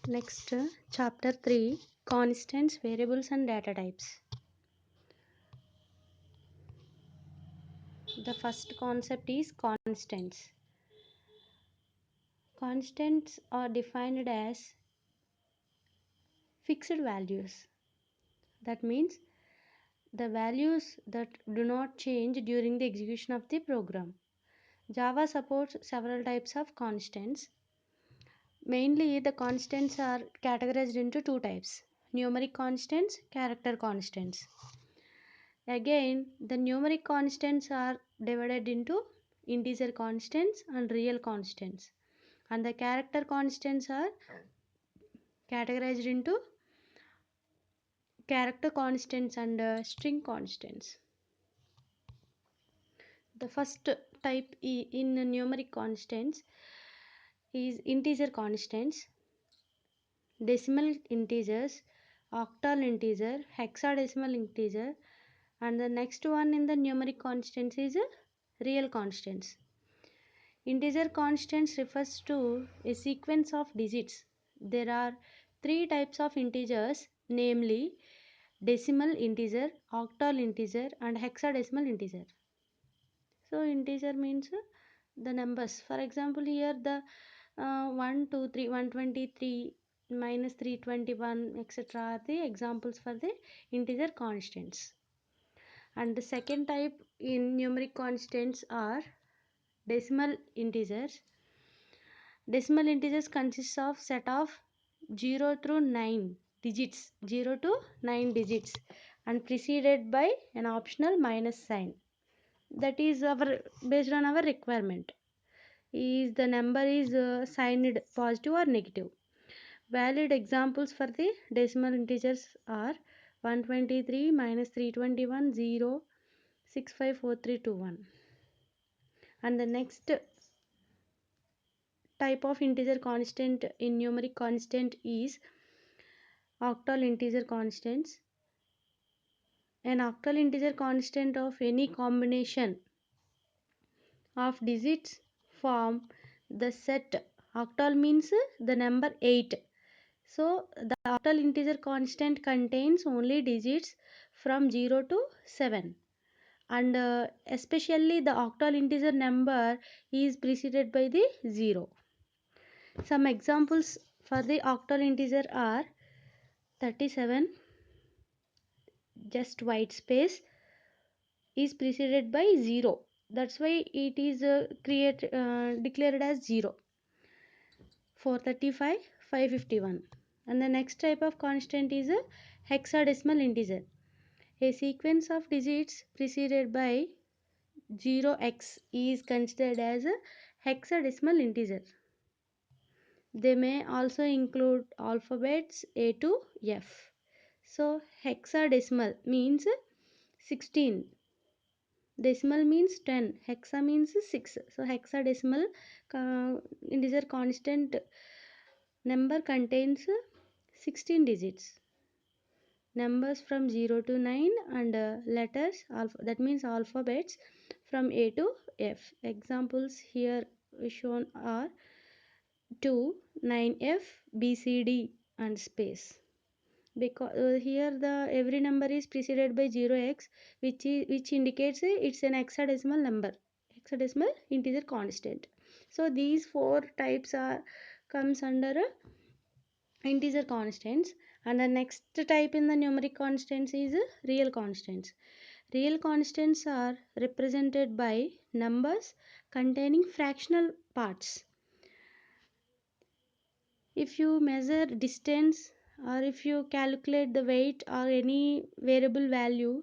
Next, chapter 3, constants, variables and data types. The first concept is constants. Constants are defined as fixed values. That means the values that do not change during the execution of the program. Java supports several types of constants. Mainly, the constants are categorized into two types: numeric constants, character constants. Again, the numeric constants are divided into integer constants and real constants, and the character constants are categorized into character constants and string constants. The first type in numeric constants is integer constants, decimal integers, octal integer, hexadecimal integer, and the next one in the numeric constants is real constants. Integer constants refers to a sequence of digits. There are three types of integers, namely decimal integer, octal integer, and hexadecimal integer. So integer means the numbers. For example, here the 1, 2, 3, 123 minus 321 etc. are the examples for the integer constants. And the second type in numeric constants are decimal integers. Decimal integers consists of set of 0 through 9 digits, 0 to 9 digits, and preceded by an optional minus sign. That is our based on our requirement. Is the number is signed positive or negative. Valid examples for the decimal integers are 123 minus 321 0 654321. And the next type of integer constant in numeric constant is octal integer constants. An octal integer constant of any combination of digits form the set. Octal means the number 8. So the octal integer constant contains only digits from 0 to 7, and especially the octal integer number is preceded by the 0. Some examples for the octal integer are 37, just white space, is preceded by 0. That's why it is declared as 0. 435, 551. And the next type of constant is a hexadecimal integer. A sequence of digits preceded by 0x is considered as a hexadecimal integer. They may also include alphabets A to F. So hexadecimal means 16. Decimal means 10. Hexa means 6. So hexadecimal integer constant number contains 16 digits. Numbers from 0 to 9 and letters, that means alphabets from A to F. Examples here shown are 2, 9F, BCD and space. Because here the every number is preceded by 0x, which indicates it's an hexadecimal number, hexadecimal integer constant. So these four types are comes under integer constants. And the next type in the numeric constants is real constants. Real constants are represented by numbers containing fractional parts. If you measure distance or if you calculate the weight or any variable value,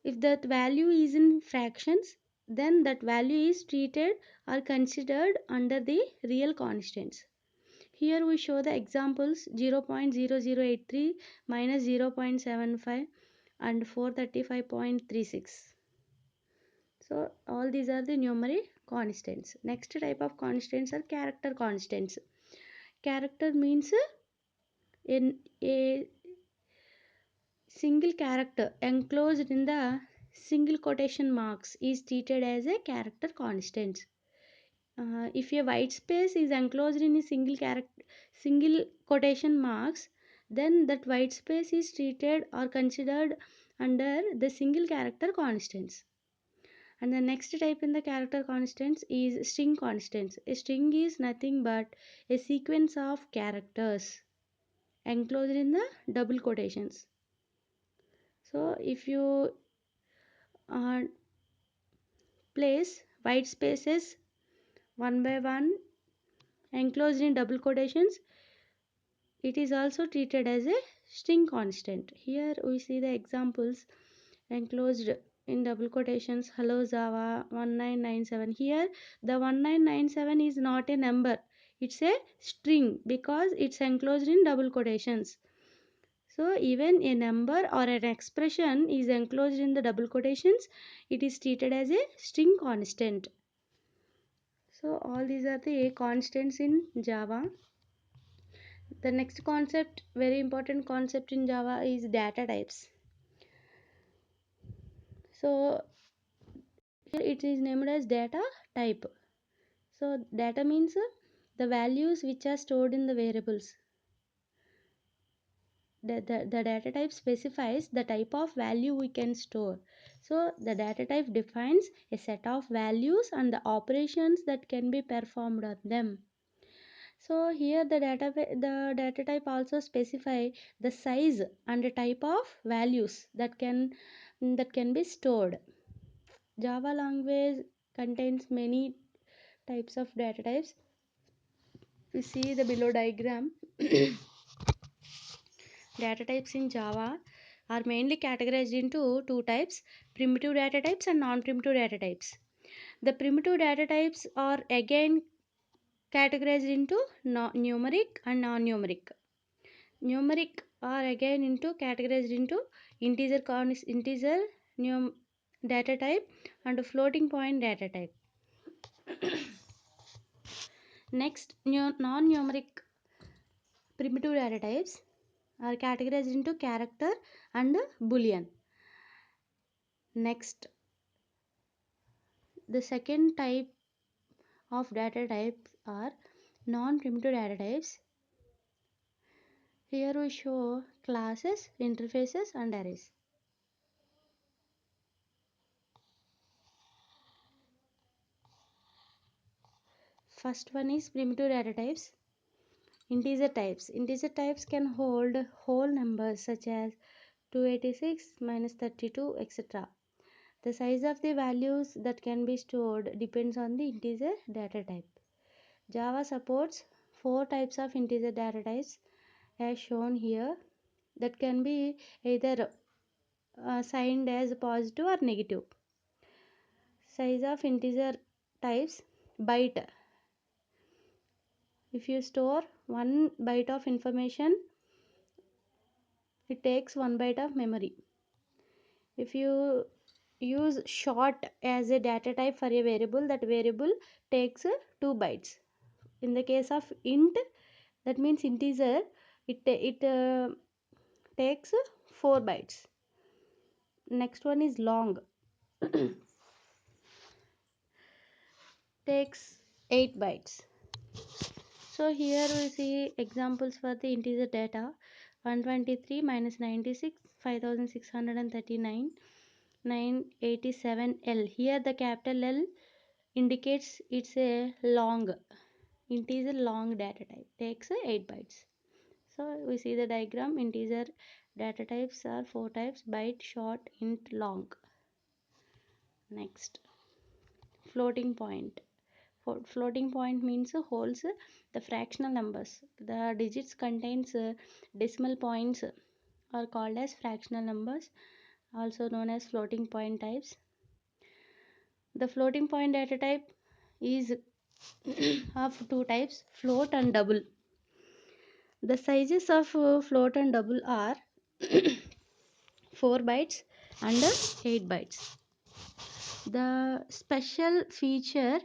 if that value is in fractions, then that value is treated or considered under the real constants. Here we show the examples 0.0083 minus 0.75 and 435.36. So all these are the numeric constants. Next type of constants are character constants. Character means in a single character enclosed in the single quotation marks is treated as a character constant. if a white space is enclosed in a single quotation marks, then that white space is treated or considered under the single character constants. And the next type in the character constants is string constants. A string is nothing but a sequence of characters enclosed in the double quotations. So if you uh, place white spaces one by one enclosed in double quotations, it is also treated as a string constant. Here we see the examples enclosed in double quotations. Hello Java 1997. Here the 1997 is not a number, it's a string because it's enclosed in double quotations. So even a number or an expression is enclosed in the double quotations, it is treated as a string constant. So all these are the constants in Java. The next concept, very important concept in Java, is data types. So here it is named as data type. So data means the values which are stored in the variables. The data type specifies the type of value we can store. So the data type defines a set of values and the operations that can be performed on them. So here the data type also specify the size and the type of values that can be stored. Java language contains many types of data types. We see the below diagram. Data types in Java are mainly categorized into two types: primitive data types and non-primitive data types. The primitive data types are again categorized into numeric and non-numeric. Numeric are again into categorized into integer data type and floating point data type. Next, non-numeric primitive data types are categorized into character and boolean. Next, the second type of data types are non-primitive data types. Here we show classes, interfaces and arrays. First one is primitive data types. Integer types. Integer types can hold whole numbers such as 286 minus 32, etc. The size of the values that can be stored depends on the integer data type. Java supports four types of integer data types as shown here, that can be either signed as positive or negative. Size of integer types: byte. If you store 1 byte of information, it takes 1 byte of memory. If you use short as a data type for a variable, that variable takes 2 bytes. In the case of int, that means integer, it takes 4 bytes. Next one is long, takes 8 bytes. So here we see examples for the integer data: 123 minus 96, 5639, 987 L. Here the capital L indicates it's a long integer long data type, takes 8 bytes. So we see the diagram. Integer data types are four types: byte, short, int, long. Next, floating point. Floating point means holds the fractional numbers. The digits contains decimal points are called as fractional numbers, also known as floating point types. The floating point data type is of two types: float and double. The sizes of float and double are 4 bytes and 8 bytes. The special feature,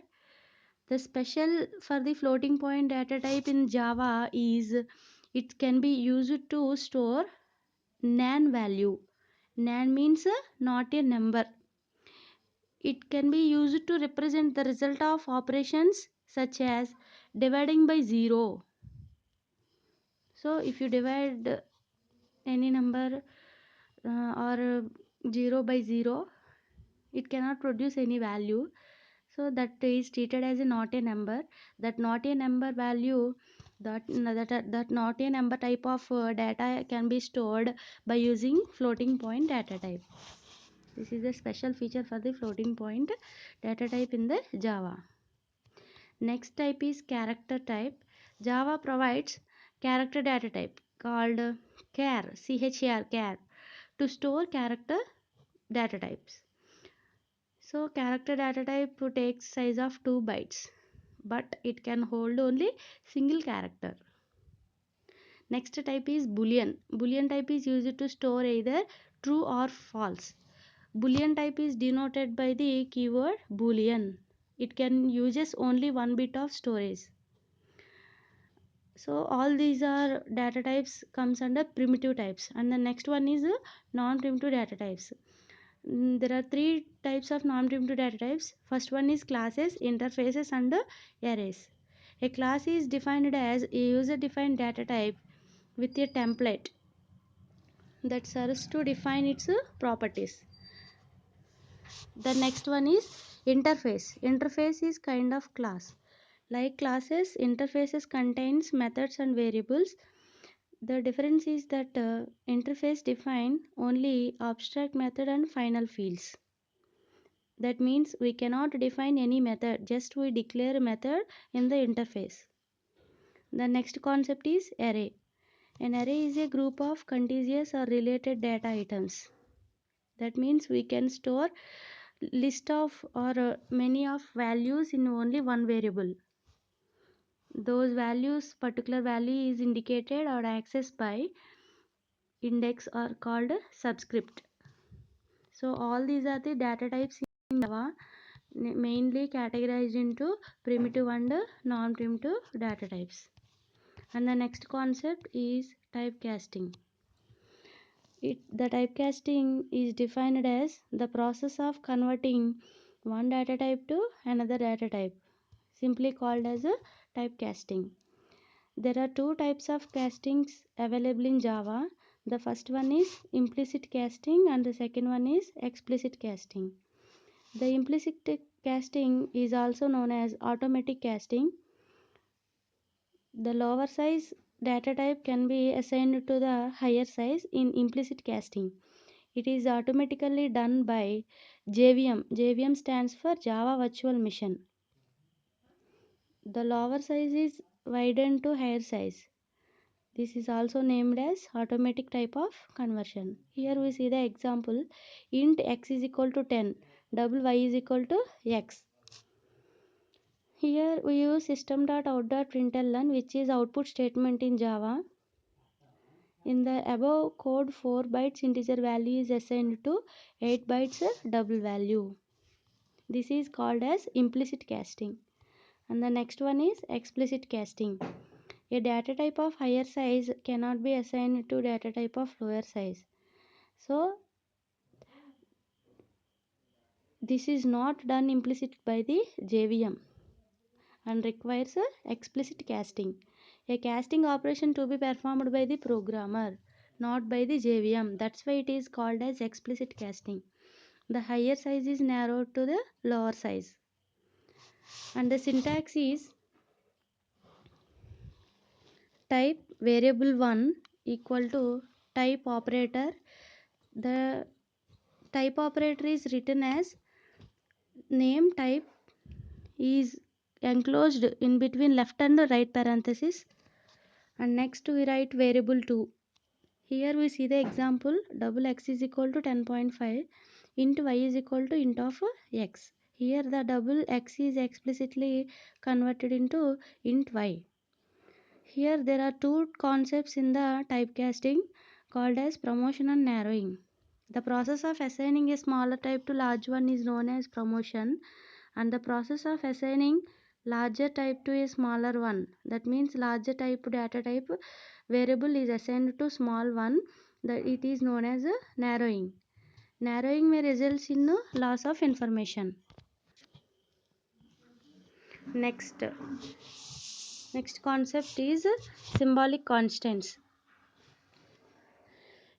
the special for the floating point data type in Java is it can be used to store nan value. Nan means not a number. It can be used to represent the result of operations such as dividing by 0. So if you divide any number or 0 by 0, it cannot produce any value, so that is treated as a not a number. That not a number value, that not a number type of data can be stored by using floating point data type. This is a special feature for the floating point data type in the Java. Next type is character type. Java provides character data type called char to store character data types. So character data type takes size of 2 bytes, but it can hold only single character. Next type is boolean. Boolean type is used to store either true or false. Boolean type is denoted by the keyword boolean. It can uses only one bit of storage. So all these are data types comes under primitive types, and the next one is non-primitive data types. There are three types of non-primitive data types. First one is classes, interfaces, and arrays. A class is defined as a user-defined data type with a template that serves to define its properties. The next one is interface. Interface is kind of class. Like classes, interfaces contains methods and variables. The difference is that interface define only abstract method and final fields. That means we cannot define any method, just we declare a method in the interface. The next concept is array. An array is a group of contiguous or related data items. That means we can store list of or many of values in only one variable. Those values, particular value is indicated or accessed by index or called subscript. So all these are the data types in Java, mainly categorized into primitive and non-primitive data types. And the next concept is typecasting. The typecasting is defined as the process of converting one data type to another data type, simply called as a typecasting. There are two types of castings available in Java. The first one is implicit casting and the second one is explicit casting. The implicit casting is also known as automatic casting. The lower size data type can be assigned to the higher size in implicit casting. It is automatically done by JVM. JVM stands for Java Virtual Machine. The lower size is widened to higher size. This is also named as automatic type of conversion. Here we see the example: int x is equal to 10, double y is equal to x. Here we use system.out.println, which is output statement in Java. In the above code, 4 bytes integer value is assigned to 8 bytes double value. This is called as implicit casting. And the next one is explicit casting. A data type of higher size cannot be assigned to data type of lower size. So this is not done implicit by the JVM and requires a explicit casting. A casting operation to be performed by the programmer, not by the JVM. That's why it is called as explicit casting. The higher size is narrowed to the lower size. And the syntax is type variable 1 equal to type operator. The type operator is written as name type is enclosed in between left and right parenthesis, and next we write variable 2. Here we see the example: double x is equal to 10.5, int y is equal to int of x. Here the double x is explicitly converted into int y. Here there are two concepts in the typecasting called as promotion and narrowing. The process of assigning a smaller type to large one is known as promotion, and the process of assigning larger type to a smaller one, that means larger type data type variable is assigned to small one, that it is known as a narrowing. Narrowing may result in a loss of information. Next, next concept is symbolic constants.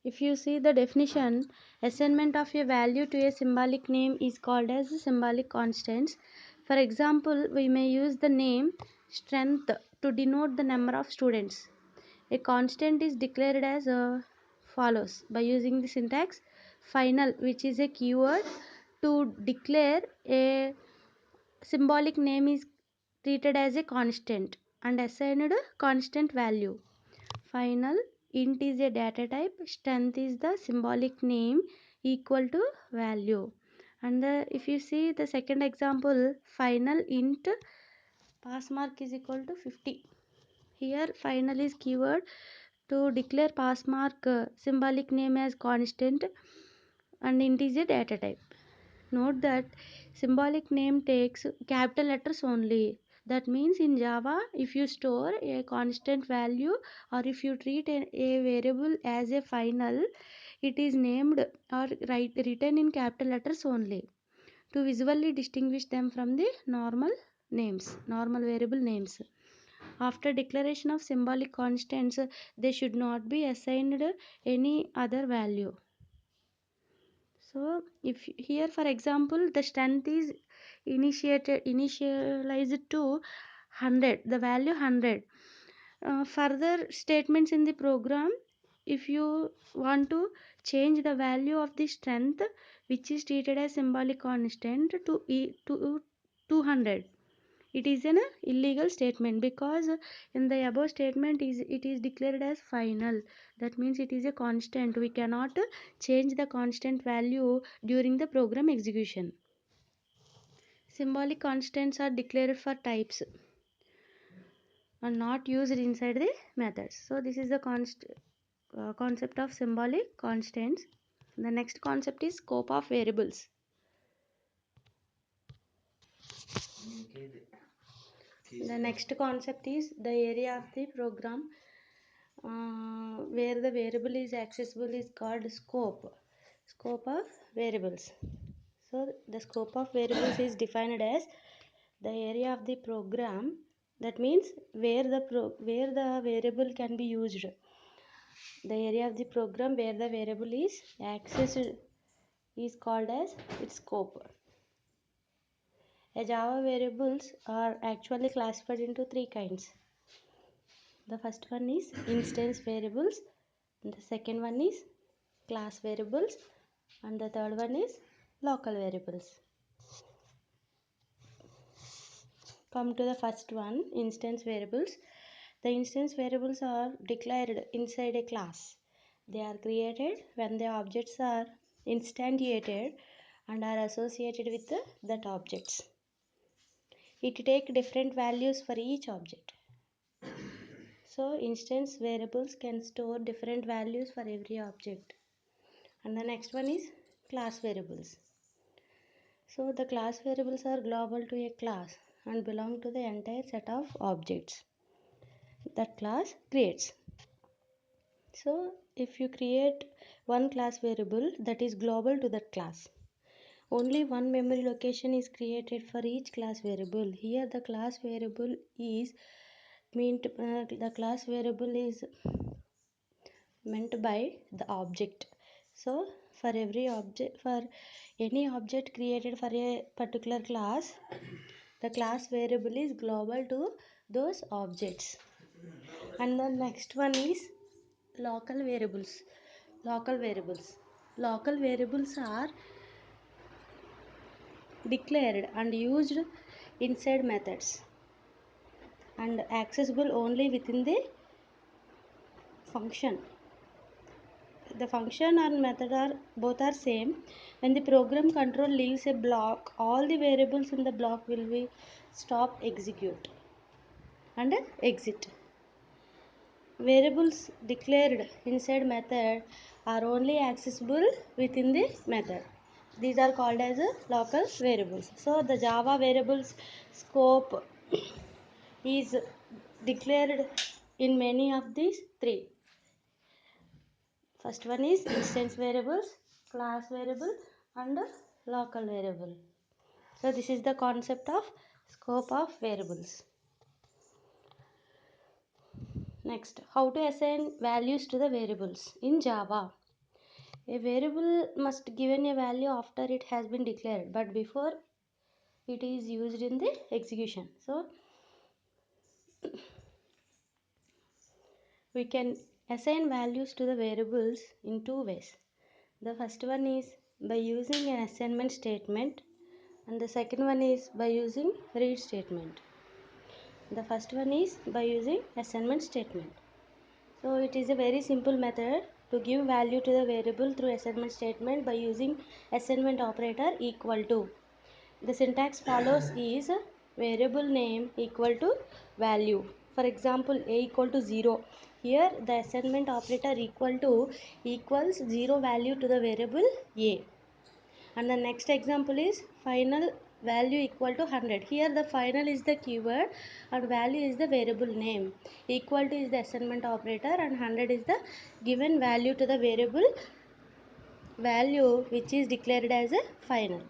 If you see the definition, assignment of a value to a symbolic name is called as symbolic constants. For example, we may use the name strength to denote the number of students. A constant is declared as follows by using the syntax final, which is a keyword to declare a symbolic name is treated as a constant and assigned constant value. Final int is a data type, strength is the symbolic name equal to value. And if you see the second example, final int pass mark is equal to 50. Here final is keyword to declare pass mark symbolic name as constant and int is a data type. Note that symbolic name takes capital letters only. That means in Java, if you store a constant value or if you treat a variable as a final, it is named or written in capital letters only to visually distinguish them from the normal names, normal variable names. After declaration of symbolic constants, they should not be assigned any other value. So if here for example the strength is initialized to 100, the value 100. Further statements in the program, if you want to change the value of the strength which is treated as symbolic constant to 200, it is an illegal statement because in the above statement it is declared as final. That means it is a constant, we cannot change the constant value during the program execution. Symbolic constants are declared for types and not used inside the methods. So this is the concept of symbolic constants. The next concept is scope of variables. The next concept is the area of the program where the variable is accessible is called scope of variables. So the scope of variables is defined as the area of the program, that means where the variable can be used, the area of the program where the variable is accessed is called as its scope. A Java variables are actually classified into three kinds. The first one is instance variables, and the second one is class variables, and the third one is local variables. Come to the first one, instance variables. The instance variables are declared inside a class. They are created when the objects are instantiated and are associated with that objects. It takes different values for each object. So instance variables can store different values for every object. And the next one is class variables. So the class variables are global to a class and belong to the entire set of objects that class creates. So if you create one class variable that is global to that class, only one memory location is created for each class variable. Here the class variable is the class variable is meant by the object. So for every object, for any object created for a particular class, the class variable is global to those objects. And the next one is local variables. Local variables are declared and used inside methods and accessible only within the function. The function and method are both are same. When the program control leaves a block, all the variables in the block will be stop, execute and exit. Variables declared inside method are only accessible within the method. These are called as local variables. So the Java variables scope is declared in many of these three. First one is instance variables, class variable and local variable. So this is the concept of Scope of variables. Next, how to assign values to the variables. In Java, a variable must given a value after it has been declared, but before it is used in the execution. So we can assign values to the variables in two ways. The first one is by using an assignment statement, and the second one is by using read statement. The first one is by using assignment statement. So it is a very simple method to give value to the variable through assignment statement by using assignment operator equal to. The syntax follows is variable name equal to value. For example, a equal to 0. Here the assignment operator equal to equals 0 value to the variable a. And the next example is final value equal to 100. Here the final is the keyword and value is the variable name. Equal to is the assignment operator and 100 is the given value to the variable value which is declared as a final.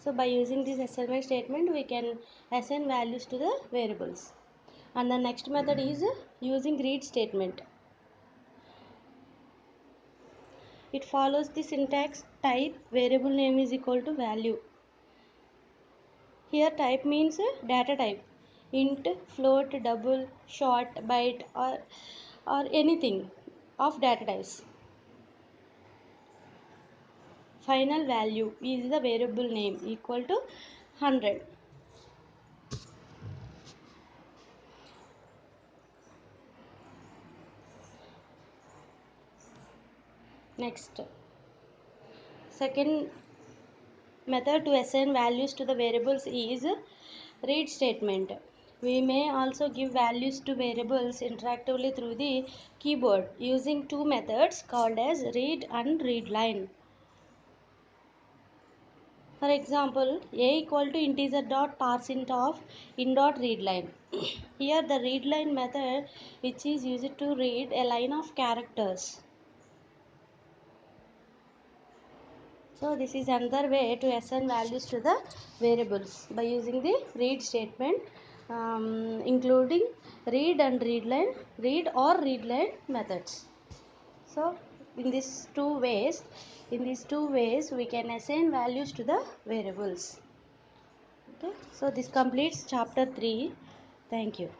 So by using this assignment statement we can assign values to the variables. And the next method is using read statement. It follows the syntax type variable name is equal to value. Here type means data type, int, float, double, short, byte or anything of data types. Final value is the variable name equal to 100. Next, second method to assign values to the variables is read statement. We may also give values to variables interactively through the keyboard using two methods called as read and readline. For example, a equal to integer dot parseInt of in dot readline. Here the readline method which is used to read a line of characters. So this is another way to assign values to the variables by using the read statement, including read and readline, read or readline methods. So in these two ways we can assign values to the variables. Okay, so this completes chapter 3. Thank you.